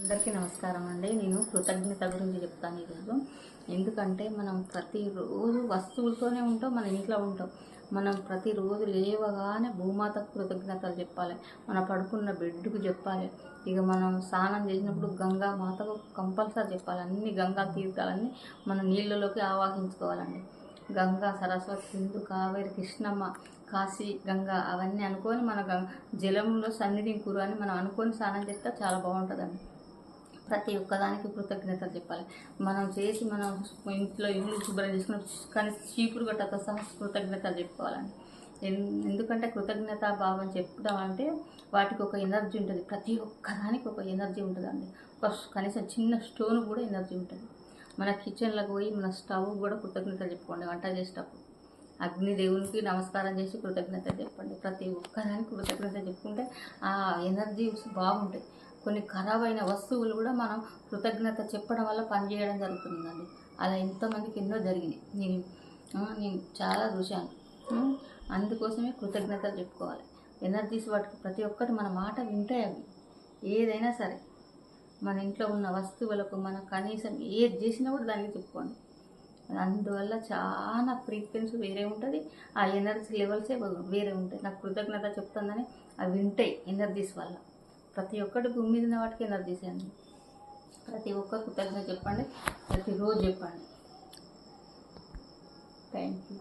అందరికీ నమస్కారం అండి. నేను కృతజ్ఞత గురించి చెప్తాను ఈరోజు. ఎందుకంటే మనం ప్రతిరోజు వస్తువులతోనే ఉంటాం, మన ఇంట్లో ఉంటాం. మనం ప్రతిరోజు లేవగానే భూమాతకు కృతజ్ఞతలు చెప్పాలి, మన పడుకున్న బెడ్కు చెప్పాలి. ఇక మనం స్నానం చేసినప్పుడు గంగా మాతకు కంపల్సరీ చెప్పాలి. అన్ని గంగా తీర్థాలన్నీ మన నీళ్ళలోకి ఆవాహించుకోవాలండి. గంగా, సరస్వతి, సింధు, కావేరి, కృష్ణమ్మ, కాశీ, గంగా అవన్నీ అనుకొని మన జలంలో సన్నిధి కూర అని మనం అనుకొని స్నానం చేస్తే చాలా బాగుంటుందండి. ప్రతి ఒక్కదానికి కృతజ్ఞతలు చెప్పాలి. మనం ఇంట్లో ఇల్లు శుభ్రం చేసుకుని కానీ చీపురు గట్టతో సహా కృతజ్ఞతలు చెప్పుకోవాలండి. ఎందుకంటే కృతజ్ఞత భావం చెప్పడం అంటే వాటికి ఒక ఎనర్జీ ఉంటుంది. ప్రతి ఒక్కదానికి ఒక ఎనర్జీ ఉంటుందండి. కనీసం చిన్న స్టోన్ కూడా ఎనర్జీ ఉంటుంది. మన కిచెన్లోకి పోయి మన స్టవ్ కూడా కృతజ్ఞతలు చెప్పుకోండి. వంట చేసేటప్పుడు అగ్నిదేవునికి నమస్కారం చేసి కృతజ్ఞత చెప్పండి. ప్రతి ఒక్కదానికి కృతజ్ఞత చెప్పుకుంటే ఆ ఎనర్జీ బాగుంటాయి. కొన్ని ఖరాబ్ అయిన వస్తువులు కూడా మనం కృతజ్ఞత చెప్పడం వల్ల పనిచేయడం జరుగుతుందండి. అలా ఎంతోమందికి ఎన్నో జరిగినాయి. నేను చాలా చూశాను. అందుకోసమే కృతజ్ఞతలు చెప్పుకోవాలి. ఎనర్జీస్ వాటికి ప్రతి ఒక్కటి మన మాట వింటాయి. అవి ఏదైనా సరే మన ఇంట్లో ఉన్న వస్తువులకు మనం కనీసం ఏది చేసినా కూడా దానికి చెప్పుకోండి. అందువల్ల చాలా ఫ్రీక్వెన్సీ వేరే ఉంటుంది. ఆ ఎనర్జీ లెవెల్సే వేరే ఉంటాయి. నాకు కృతజ్ఞత చెప్తుందని అవి వింటాయి ఎనర్జీస్ వల్ల. ప్రతి ఒక్కటి భూమి మీద ఉన్న వాటికి ఎనర్జీస్ అండి. ప్రతి ఒక్కరు కృతజ్ఞత చెప్పండి, ప్రతిరోజు చెప్పండి. Thank you.